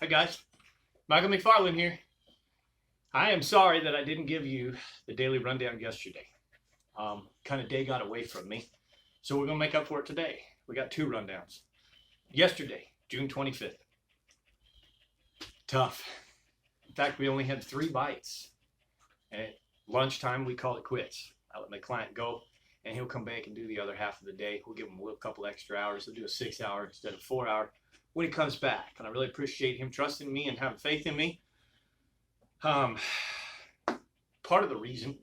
Hi guys, Michael McFarland here. I am sorry that I didn't give you the daily rundown yesterday. Kind of day got away from me. So we're going to make up for it today. We got two rundowns. Yesterday, June 25th. Tough. In fact, we only had 3 bites. And at lunchtime, we call it quits. I let my client go, and he'll come back and do the other half of the day. We'll give him a couple extra hours. He'll do a 6-hour instead of 4-hour when he comes back. And I really appreciate him trusting me and having faith in me. Part of the reason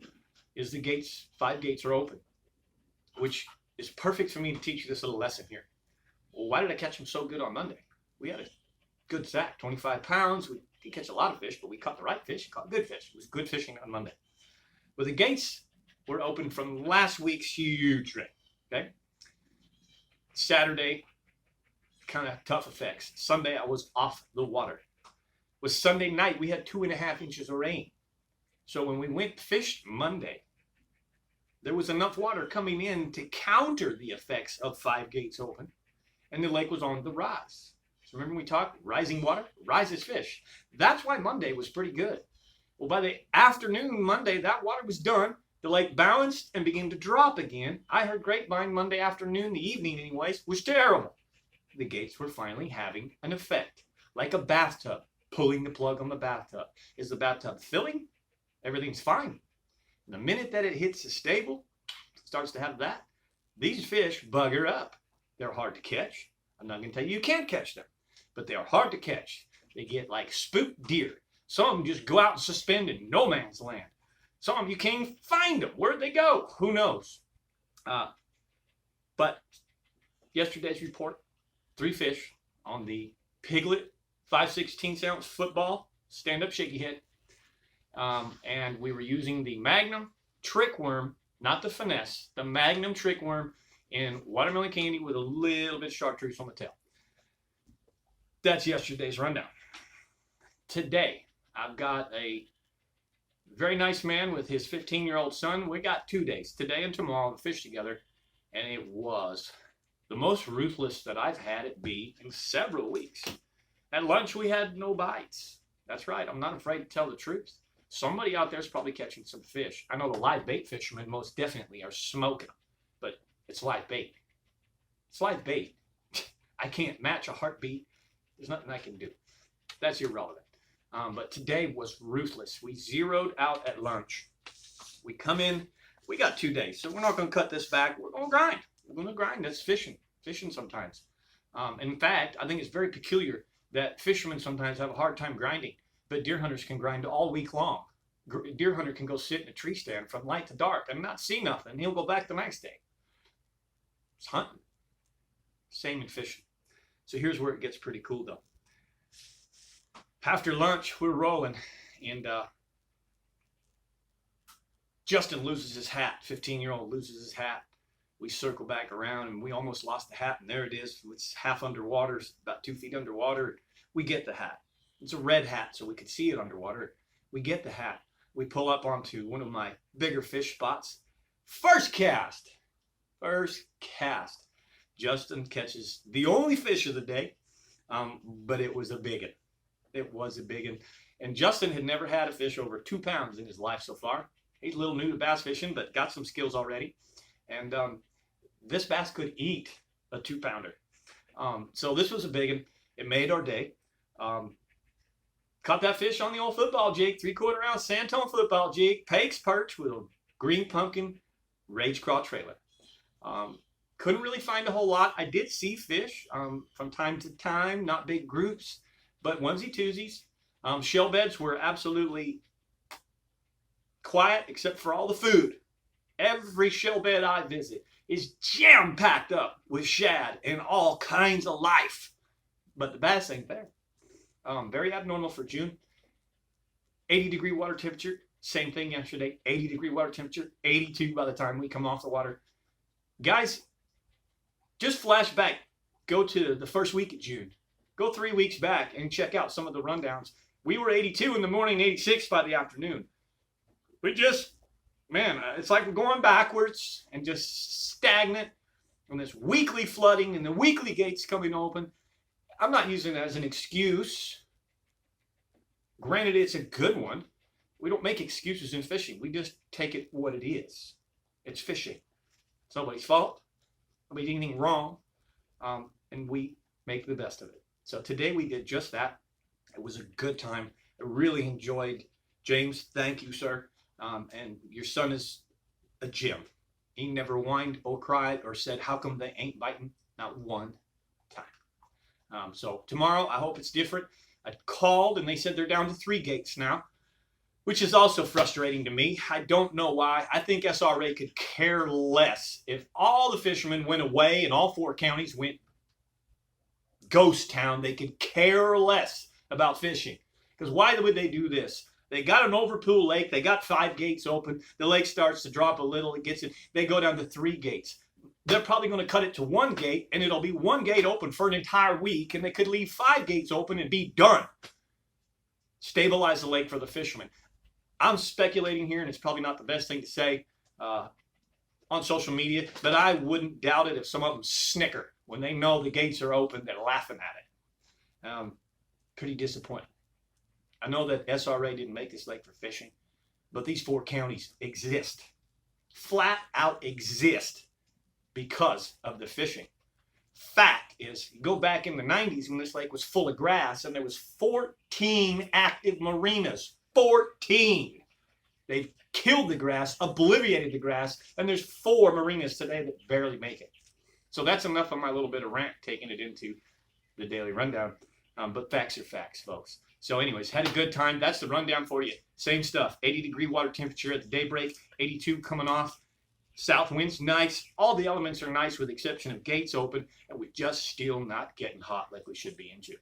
is the gates, 5 gates are open, which is perfect for me to teach you this little lesson here. Well, why did I catch him so good on Monday? We had a good sack, 25 pounds. We didn't catch a lot of fish, but we caught the right fish, caught good fish. It was good fishing on Monday. But the gates were open from last week's huge rain, okay? Saturday, kind of tough effects. Sunday, I was off the water. Was Sunday night, we had 2.5 inches of rain. So when we went fish Monday, there was enough water coming in to counter the effects of 5 gates open, and the lake was on the rise. So remember we talked, rising water rises fish. That's why Monday was pretty good. Well, by the afternoon Monday, that water was done. The lake balanced and began to drop again. I heard grapevine Monday afternoon, the evening anyways, was terrible. The gates were finally having an effect, like a bathtub, pulling the plug on the bathtub. Is the bathtub filling? Everything's fine. The minute that it hits the stable, starts to have that, these fish bugger up. They're hard to catch. I'm not going to tell you can't catch them, but they are hard to catch. They get like spooked deer. Some of them just go out and suspend in no man's land. Some of them you can't even find them. Where'd they go? Who knows? But yesterday's report, 3 fish on the Piglet 5/16 ounce football, stand-up shaky head. And we were using the Magnum trick worm, not the finesse, the Magnum trick worm in watermelon candy with a little bit of chartreuse on the tail. That's yesterday's rundown. Today, I've got a very nice man with his 15-year-old son. We got 2 days, today and tomorrow, to fish together, and it was the most ruthless that I've had it be in several weeks. At lunch, we had no bites. That's right, I'm not afraid to tell the truth. Somebody out there is probably catching some fish. I know the live bait fishermen most definitely are smoking, but it's live bait. It's live bait. I can't match a heartbeat. There's nothing I can do. That's irrelevant. But today was ruthless. We zeroed out at lunch. We come in, we got 2 days, so we're not going to cut this back. We're going to grind. We're going to grind. That's fishing sometimes. In fact, I think it's very peculiar that fishermen sometimes have a hard time grinding, but deer hunters can grind all week long. Deer hunter can go sit in a tree stand from light to dark and not see nothing. He'll go back the next day. It's hunting. Same in fishing. So here's where it gets pretty cool though. After lunch, we're rolling, and Justin loses his hat. 15-year-old loses his hat. We circle back around, and we almost lost the hat, and there it is. It's half underwater, about 2 feet underwater. We get the hat. It's a red hat, so we could see it underwater. We get the hat. We pull up onto one of my bigger fish spots. First cast. Justin catches the only fish of the day, but it was a big one. It was a big one. And Justin had never had a fish over 2 pounds in his life so far. He's a little new to bass fishing, but got some skills already. And this bass could eat a 2-pounder. So this was a big one. It made our day. Caught that fish on the old football jig, 3/4 ounce Santone football jig, Pake's perch with a green pumpkin rage craw trailer. Couldn't really find a whole lot. I did see fish from time to time, not big groups, but onesie twosies. Shell beds were absolutely quiet except for all the food. Every shell bed I visit is jam-packed up with shad and all kinds of life. But the bass ain't there. Very abnormal for June. 80-degree water temperature. Same thing yesterday. 80-degree water temperature. 82 by the time we come off the water. Guys, just flash back. Go to the first week of June. Go 3 weeks back and check out some of the rundowns. We were 82 in the morning, 86 by the afternoon. We just, man, it's like we're going backwards and just stagnant. And this weekly flooding and the weekly gates coming open. I'm not using it as an excuse. Granted, it's a good one. We don't make excuses in fishing. We just take it what it is. It's fishing. It's nobody's fault. Nobody did anything wrong. And we make the best of it. So today we did just that. It was a good time. I really enjoyed. James, thank you, sir. And your son is a gem. He never whined or cried or said, how come they ain't biting? Not one time. So tomorrow, I hope it's different. I called and they said they're down to 3 gates now, which is also frustrating to me. I don't know why. I think SRA could care less if all the fishermen went away and all 4 counties went ghost town. They could care less about fishing. Because why would they do this? They got an overpool lake. They got 5 gates open. The lake starts to drop a little. It gets it. They go down to 3 gates. They're probably going to cut it to 1 gate, and it'll be 1 gate open for an entire week, and they could leave 5 gates open and be done. Stabilize the lake for the fishermen. I'm speculating here, and it's probably not the best thing to say on social media, but I wouldn't doubt it if some of them snicker when they know the gates are open. They're laughing at it. Pretty disappointing. I know that SRA didn't make this lake for fishing, but these 4 counties exist. Flat out exist because of the fishing. Fact is, go back in the 90s when this lake was full of grass and there was 14 active marinas. 14. They've killed the grass, obliterated the grass, and there's 4 marinas today that barely make it. So that's enough of my little bit of rant, taking it into the daily rundown. But facts are facts, folks. So anyways, had a good time. That's the rundown for you. Same stuff. 80-degree water temperature at the daybreak. 82 coming off. South wind's nice. All the elements are nice with the exception of gates open. And we're just still not getting hot like we should be in June.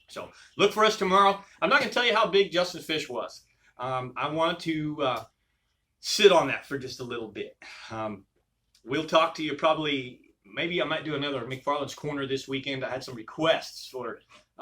So look for us tomorrow. I'm not going to tell you how big Justin's fish was. I want to sit on that for just a little bit. We'll talk to you probably. Maybe I might do another McFarland's Corner this weekend. I had some requests for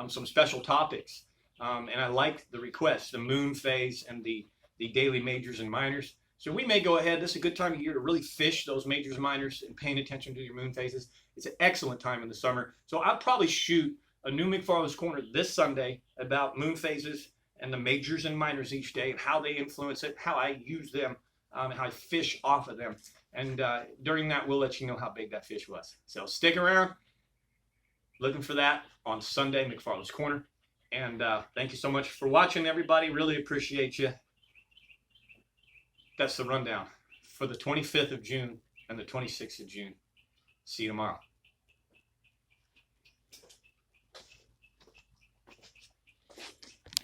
some special topics. And I liked the requests, the moon phase and the daily majors and minors. So we may go ahead. This is a good time of year to really fish those majors and minors and paying attention to your moon phases. It's an excellent time in the summer. So I'll probably shoot a new McFarland's Corner this Sunday about moon phases and the majors and minors each day and how they influence it, how I use them, how I fish off of them. And during that, we'll let you know how big that fish was. So stick around. Looking for that on Sunday, McFarland's Corner. And thank you so much for watching, everybody. Really appreciate you. That's the rundown for the 25th of June and the 26th of June. See you tomorrow.